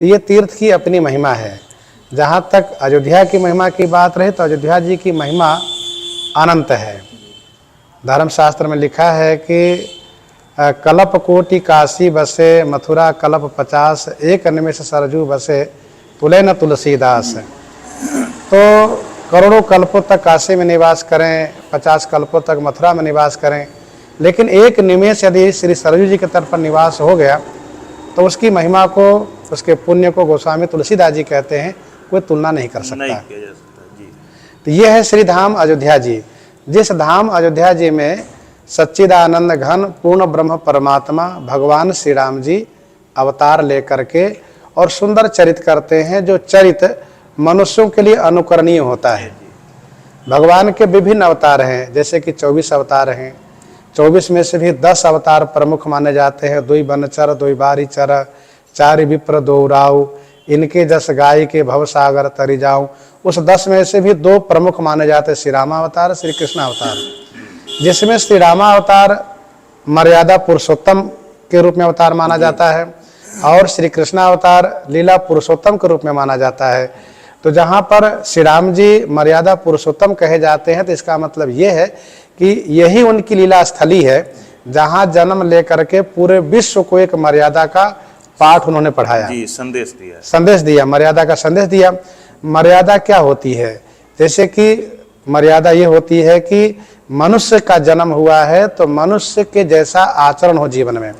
ये तीर्थ की अपनी महिमा है। जहाँ तक अयोध्या की महिमा की बात रहे तो अयोध्या जी की महिमा अनंत है। धर्मशास्त्र में लिखा है कि कलप कोटि काशी बसे, मथुरा कलप 50, एक निमिष सरजू बसे, तुले न तुलसीदास। तो करोड़ों कल्पों तक काशी में निवास करें, 50 कल्पों तक मथुरा में निवास करें, लेकिन एक निमेष यदि श्री सरजू जी के तट पर निवास हो गया तो उसकी महिमा को, उसके पुण्य को गोस्वामी तुलसीदास जी कहते हैं कोई तुलना नहीं कर सकता। नहीं किया जा सकता जी। तो ये है श्री धाम अयोध्या जी। जिस धाम अयोध्या जी में सच्चिदानंद घन पूर्ण ब्रह्म परमात्मा भगवान श्री राम जी अवतार लेकर के और सुंदर चरित करते हैं, जो चरित मनुष्यों के लिए अनुकरणीय होता है। भगवान के विभिन्न अवतार हैं, जैसे कि 24 अवतार हैं। 24 में से भी 10 अवतार प्रमुख माने जाते हैं। 2 बनचर 2 बारी चर, 4 विप्र 2 राव, इनके जस गाय के भव सागर तरी जाऊं। उस 10 में से भी 2 प्रमुख माने जाते हैं, श्री रामावतार, श्री कृष्ण अवतार। जिसमें श्री रामावतार मर्यादा पुरुषोत्तम के रूप में अवतार माना जाता है और श्री कृष्णावतार लीला पुरुषोत्तम के रूप में माना जाता है। तो जहाँ पर श्री राम जी मर्यादा पुरुषोत्तम कहे जाते हैं तो इसका मतलब ये है कि यही उनकी लीला स्थली है जहाँ जन्म लेकर के पूरे विश्व को एक मर्यादा का पाठ उन्होंने पढ़ाया जी, संदेश दिया, मर्यादा का संदेश दिया। मर्यादा क्या होती है? जैसे कि मर्यादा ये होती है कि मनुष्य का जन्म हुआ है तो मनुष्य के जैसा आचरण हो जीवन में,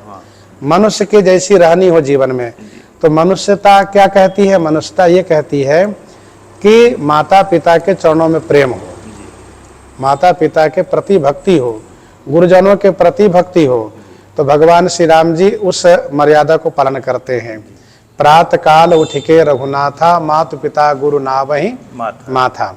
मनुष्य के जैसी रहनी हो जीवन में। तो मनुष्यता क्या कहती है? मनुष्यता ये कहती है कि माता पिता के चरणों में प्रेम हो, माता पिता के प्रति भक्ति हो, गुरुजनों के प्रति भक्ति हो। तो भगवान श्री राम जी उस मर्यादा को पालन करते हैं। प्रातः काल उठ के रघुनाथा, माता पिता गुरु नावहि माथा।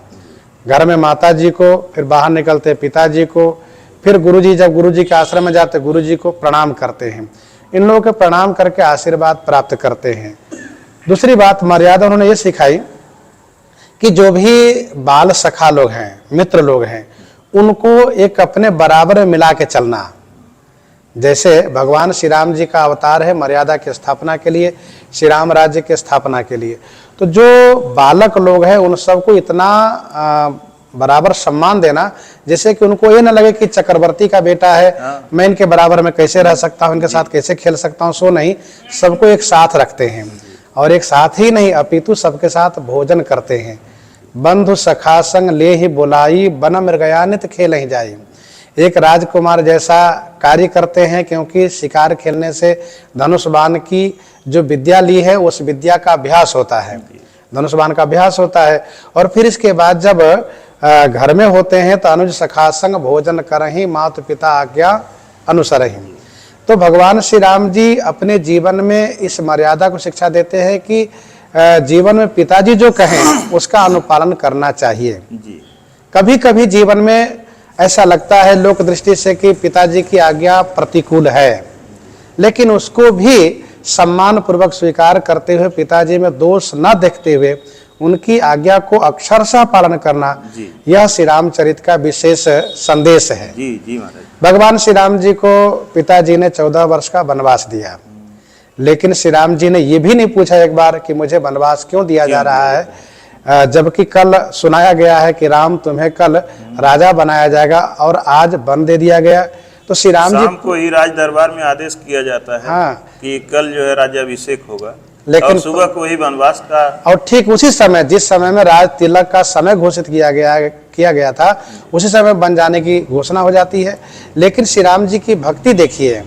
घर में माता जी को, फिर बाहर निकलते पिताजी को, फिर गुरुजी, जब गुरुजी के आश्रम में जाते गुरुजी को प्रणाम करते हैं। इन लोगों के प्रणाम करके आशीर्वाद प्राप्त करते हैं। दूसरी बात मर्यादा उन्होंने ये सिखाई कि जो भी बाल सखा लोग हैं, मित्र लोग हैं, उनको एक अपने बराबर में मिला के चलना। जैसे भगवान श्री राम जी का अवतार है मर्यादा की स्थापना के लिए, श्री राम राज्य की स्थापना के लिए। तो जो बालक लोग हैं उन सबको इतना बराबर सम्मान देना जैसे कि उनको ये ना लगे कि चक्रवर्ती का बेटा है, मैं इनके बराबर में कैसे रह सकता हूँ, इनके साथ कैसे खेल सकता हूँ। सो नहीं, सबको एक साथ रखते हैं और एक साथ ही नहीं अपितु सबके साथ भोजन करते हैं। बंधु सखा संग ले ही बुलाई, बन मृगयानित खेल ही जाई। एक राजकुमार जैसा कार्य करते हैं, क्योंकि शिकार खेलने से धनुष बाण की जो विद्या ली है उस विद्या का अभ्यास होता है, धनुष बाण का अभ्यास होता है। और फिर इसके बाद जब घर में होते हैं तो अनुज सखा संग भोजन करहि, माता पिता आज्ञा अनुसरहि। तो भगवान श्री राम जी अपने जीवन में इस मर्यादा को शिक्षा देते हैं कि जीवन में पिताजी जो कहें उसका अनुपालन करना चाहिए। कभी कभी जीवन में ऐसा लगता है लोक दृष्टि से कि पिताजी की आज्ञा प्रतिकूल है, लेकिन उसको भी सम्मान पूर्वक स्वीकार करते हुए, पिताजी में दोष न देखते हुए उनकी आज्ञा को अक्षरशः पालन करना, यह श्री रामचरित का विशेष संदेश है। जी महाराज। भगवान श्री राम जी को पिताजी ने 14 वर्ष का वनवास दिया, लेकिन श्री राम जी ने यह भी नहीं पूछा एक बार कि मुझे वनवास क्यों दिया जा रहा है, जबकि कल सुनाया गया है कि राम तुम्हें कल राजा बनाया जाएगा और आज वन दे दिया गया। तो श्री राम जी को ही राज दरबार में आदेश किया जाता है कि कल जो है राज्याभिषेक होगा, लेकिन सुबह को ही वनवास का, और ठीक उसी समय जिस समय में राज तिलक का समय घोषित किया गया था उसी समय बन जाने की घोषणा हो जाती है। लेकिन श्री राम जी की भक्ति देखिए,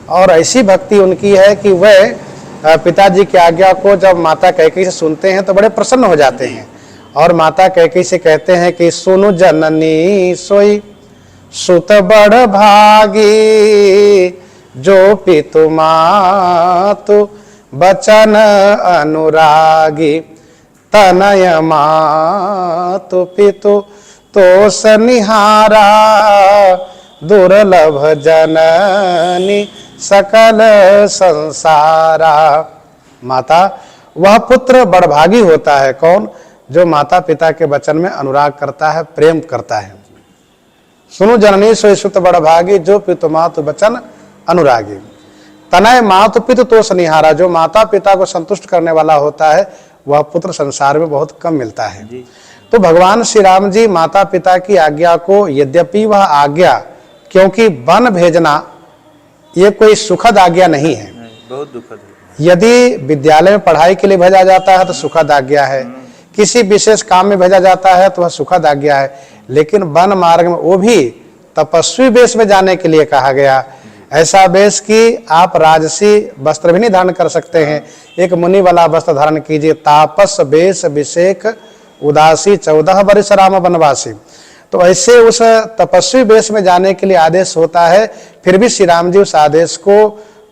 और ऐसी भक्ति उनकी है कि वह पिताजी की आज्ञा को जब माता कैकेयी से सुनते हैं तो बड़े प्रसन्न हो जाते हैं और माता कैकेयी से कहते हैं कि सुनु जननी सोई सुत बड़ भागी, जो पितु मातु बचन अनुरागी, तनय मातु पितु तोष निहारा, दुर्लभ जननी सकल संसारा। माता वह पुत्र बड़भागी होता है, कौन? जो माता पिता के वचन में अनुराग करता है, प्रेम करता है। सुनु जननी सोई सुत बड़भागी, जो पितु मातु बचन अनुरागी। तनय मातु पितु तोष निहारा, जो माता पिता को संतुष्ट करने वाला होता है वह पुत्र संसार में बहुत कम मिलता है। तो भगवान श्री राम जी माता पिता की आज्ञा को, यद्यपि वह आज्ञा, क्योंकि वन भेजना ये कोई सुखद आज्ञा नहीं है, बहुत दुखद है। यदि विद्यालय में पढ़ाई के लिए भेजा जाता है तो सुखद आज्ञा है, किसी विशेष काम में भेजा जाता है तो वह सुखद आज्ञा है, लेकिन वन मार्ग में वो भी तपस्वी वेश में जाने के लिए कहा गया। ऐसा वेश कि आप राजसी वस्त्र भी नहीं धारण कर सकते हैं, एक मुनि वाला वस्त्र धारण कीजिए। तापस वेश अभिषेक उदासी 14 वर्ष राम वनवासी। तो ऐसे उस तपस्वी वेश में जाने के लिए आदेश होता है, फिर भी श्री राम जी उस आदेश को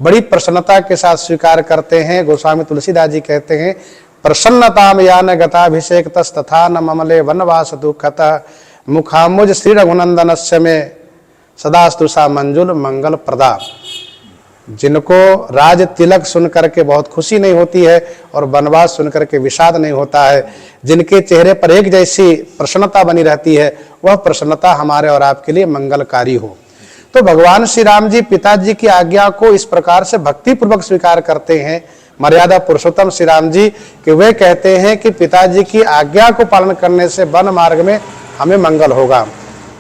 बड़ी प्रसन्नता के साथ स्वीकार करते हैं। गोस्वामी तुलसीदास जी कहते हैं, प्रसन्नताम यान गताभिषेक तथा न ममले वनवास दुखत मुखामुज श्री रघुनंदनस्य में सदास्तु सा मंजुल मंगल प्रदा। जिनको राज तिलक सुन करके बहुत खुशी नहीं होती है और वनवास सुन करके विषाद नहीं होता है, जिनके चेहरे पर एक जैसी प्रसन्नता बनी रहती है, वह प्रसन्नता हमारे और आपके लिए मंगलकारी हो। तो भगवान श्री राम जी पिताजी की आज्ञा को इस प्रकार से भक्ति पूर्वक स्वीकार करते हैं, मर्यादा पुरुषोत्तम श्री राम जी, कि वे कहते हैं कि पिताजी की आज्ञा को पालन करने से वन मार्ग में हमें मंगल होगा।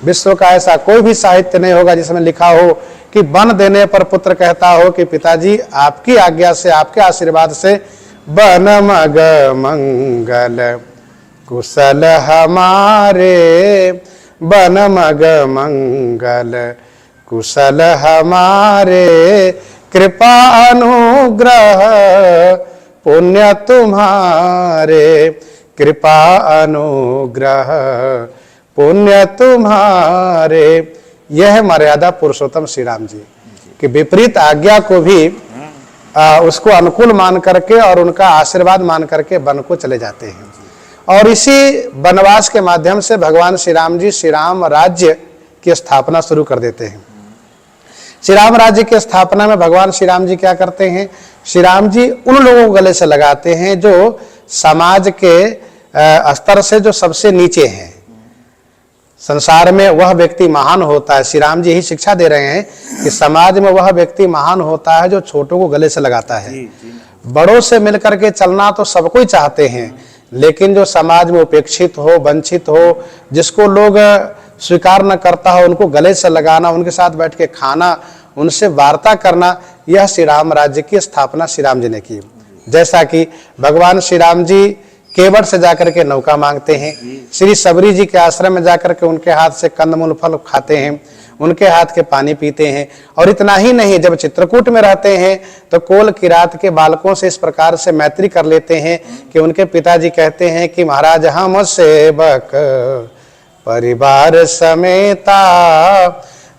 विश्व का ऐसा कोई भी साहित्य नहीं होगा जिसमें लिखा हो कि वन देने पर पुत्र कहता हो कि पिताजी आपकी आज्ञा से, आपके आशीर्वाद से वन मग मंगल कुशल हमारे, वन मग मंगल कुशल हमारे, कृपा अनुग्रह पुण्य तुम्हारे, कृपा अनुग्रह पुण्य तुम्हारे। यह है मर्यादा पुरुषोत्तम श्री राम जी कि विपरीत आज्ञा को भी उसको अनुकूल मान करके और उनका आशीर्वाद मान करके वन को चले जाते हैं। और इसी वनवास के माध्यम से भगवान श्री राम जी श्री राम राज्य की स्थापना शुरू कर देते हैं। श्री राम राज्य की स्थापना में भगवान श्री राम जी क्या करते हैं, श्री राम जी उन लोगों को गले से लगाते हैं जो समाज के स्तर से जो सबसे नीचे हैं। संसार में वह व्यक्ति महान होता है, श्री राम जी यही शिक्षा दे रहे हैं कि समाज में वह व्यक्ति महान होता है जो छोटों को गले से लगाता है। बड़ों से मिलकर के चलना तो सब कोई चाहते हैं, लेकिन जो समाज में उपेक्षित हो, वंचित हो, जिसको लोग स्वीकार न करता हो, उनको गले से लगाना, उनके साथ बैठ के खाना, उनसे वार्ता करना, यह श्री राम राज्य की स्थापना श्री राम जी ने की। जैसा कि भगवान श्री राम जी केवट से जाकर के नौका मांगते हैं, श्री सबरी जी के आश्रम में जाकर के उनके हाथ से कंदमूल फल खाते हैं, उनके हाथ के पानी पीते हैं। और इतना ही नहीं, जब चित्रकूट में रहते हैं तो कोल किरात के बालकों से इस प्रकार से मैत्री कर लेते हैं कि उनके पिताजी कहते हैं कि महाराज हम सेवक परिवार समेता,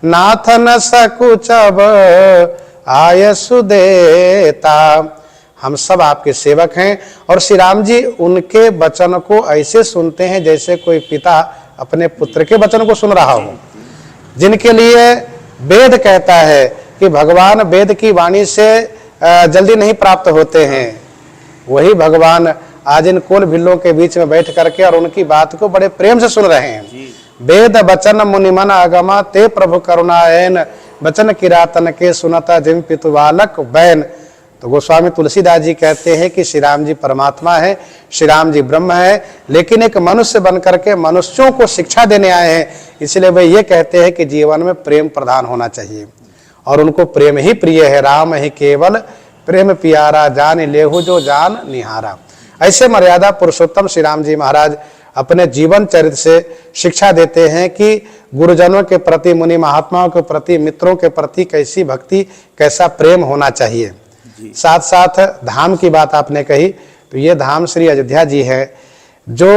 नाथ न सकुच अब आय सुदेता। हम सब आपके सेवक हैं। और श्री राम जी उनके वचन को ऐसे सुनते हैं जैसे कोई पिता अपने पुत्र के वचन को सुन रहा हो। जिनके लिए वेद कहता है कि भगवान वेद की वाणी से जल्दी नहीं प्राप्त होते हैं, वही भगवान आज इन कुल भिल्लों के बीच में बैठ करके और उनकी बात को बड़े प्रेम से सुन रहे हैं। वेद वचन मुनिमन आगमा ते प्रभु करुणायन, वचन किरातन के सुनता जिम पितु बालक बैन। तो गोस्वामी तुलसीदास जी कहते हैं कि श्री राम जी परमात्मा है, श्री राम जी ब्रह्म है, लेकिन एक मनुष्य बन करके मनुष्यों को शिक्षा देने आए हैं। इसलिए वे ये कहते हैं कि जीवन में प्रेम प्रधान होना चाहिए और उनको प्रेम ही प्रिय है। राम ही केवल प्रेम प्यारा, जान लेहु जो जान निहारा। ऐसे मर्यादा पुरुषोत्तम श्री राम जी महाराज अपने जीवन चरित्र से शिक्षा देते हैं कि गुरुजनों के प्रति, मुनि महात्माओं के प्रति, मित्रों के प्रति कैसी भक्ति, कैसा प्रेम होना चाहिए। साथ साथ धाम की बात आपने कही, तो ये धाम श्री अयोध्या जी है जो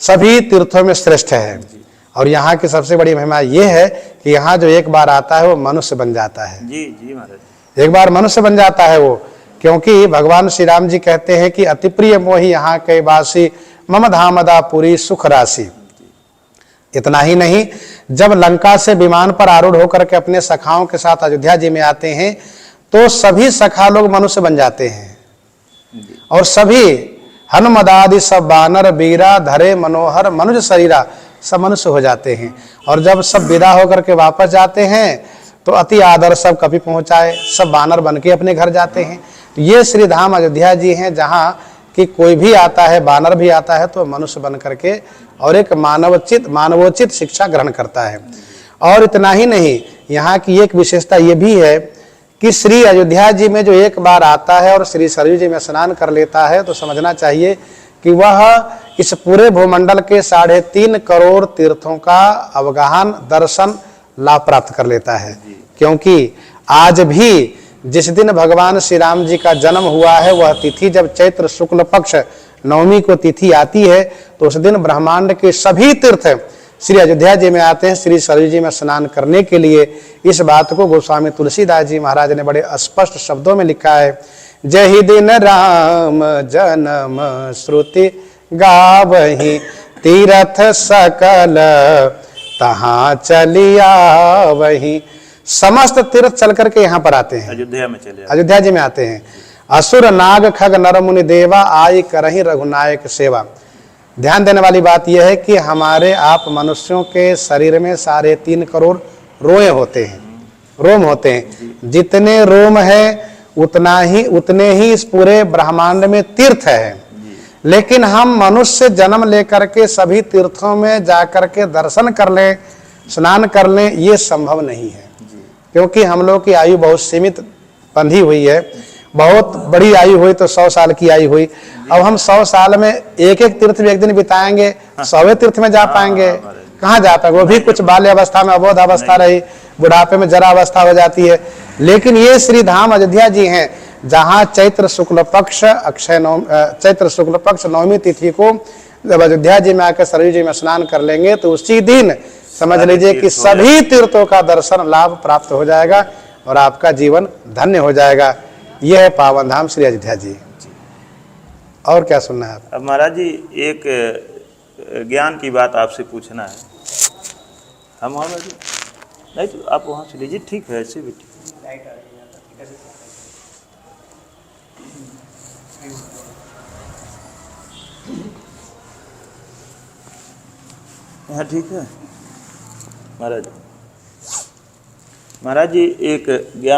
सभी तीर्थों में श्रेष्ठ है। और यहाँ की सबसे बड़ी महिमा ये है कि यहाँ जो एक बार आता है वो मनुष्य बन जाता है। जी जी महाराज, एक बार मनुष्य बन जाता है वो, क्योंकि भगवान श्री राम जी कहते हैं कि अति प्रिय मोहि यहाँ के वासी, मम धामदा पुरी सुख राशि। इतना ही नहीं, जब लंका से विमान पर आरूढ़ होकर के अपने सखाओं के साथ अयोध्या जी में आते हैं तो सभी सखा लोग मनुष्य बन जाते हैं और सभी हनुमदादि सब बानर बीरा धरे मनोहर मनुज शरीरा सब मनुष्य हो जाते हैं। और जब सब विदा होकर के वापस जाते हैं तो अति आदर सब कभी पहुंचाए, सब बानर बन के अपने घर जाते हैं। तो ये श्री धाम अयोध्या जी हैं, जहाँ कि कोई भी आता है, बानर भी आता है तो मनुष्य बन करके और एक मानवोचित शिक्षा ग्रहण करता है। और इतना ही नहीं, यहाँ की एक विशेषता ये भी है कि श्री अयोध्या जी में जो एक बार आता है और श्री सरयू जी में स्नान कर लेता है, तो समझना चाहिए कि वह इस पूरे भूमंडल के 3.5 करोड़ तीर्थों का अवगाहन, दर्शन, लाभ प्राप्त कर लेता है। क्योंकि आज भी जिस दिन भगवान श्री राम जी का जन्म हुआ है, वह तिथि जब चैत्र शुक्ल पक्ष नवमी को तिथि आती है, तो उस दिन ब्रह्मांड के सभी तीर्थ श्री अयोध्या जी में आते हैं श्री सरयू जी में स्नान करने के लिए। इस बात को गोस्वामी तुलसीदास जी महाराज ने बड़े स्पष्ट शब्दों में लिखा है। जहि दिन राम जन्म श्रुति गावहि, तीर्थ सकल तहाँ चलिया वही। समस्त तीर्थ चल करके यहाँ पर आते हैं, अयोध्या जी में आते हैं। असुर नाग खग नर मुनि देवा, आई करहि रघुनायक सेवा। ध्यान देने वाली बात यह है कि हमारे आप मनुष्यों के शरीर में 3.5 करोड़ रोए होते हैं, रोम होते हैं। जितने रोम है उतने ही इस पूरे ब्रह्मांड में तीर्थ है। लेकिन हम मनुष्य जन्म लेकर के सभी तीर्थों में जाकर के दर्शन कर लें, स्नान कर लें, ये संभव नहीं है। क्योंकि हम लोग की आयु बहुत सीमित बंधी हुई है। बहुत बड़ी आयु हुई तो 100 साल की आयु हुई। अब हम 100 साल में एक तीर्थ में एक दिन बिताएंगे, 100वें तीर्थ में जा पाएंगे? कहाँ जा पाएंगे? वो भी कुछ बाल्य अवस्था में अबोध अवस्था रही, बुढ़ापे में जरा अवस्था हो जाती है। लेकिन ये श्री धाम अयोध्या जी हैं, जहाँ चैत्र शुक्ल पक्ष नवमी तिथि को जब अयोध्या जी में आकर सरयू जी में स्नान कर लेंगे, तो उसी दिन समझ लीजिए कि सभी तीर्थों का दर्शन लाभ प्राप्त हो जाएगा और आपका जीवन धन्य हो जाएगा। यह है पावन धाम श्री अयोध्या जी। और क्या सुनना है? अब महाराज जी, एक ज्ञान की बात आपसे पूछना है। हम वहाँ नहीं तो आप वहाँ से लीजिए, ठीक है, ऐसे भी ठीक। हाँ ठीक है महाराज। महाराज जी, एक ज्ञान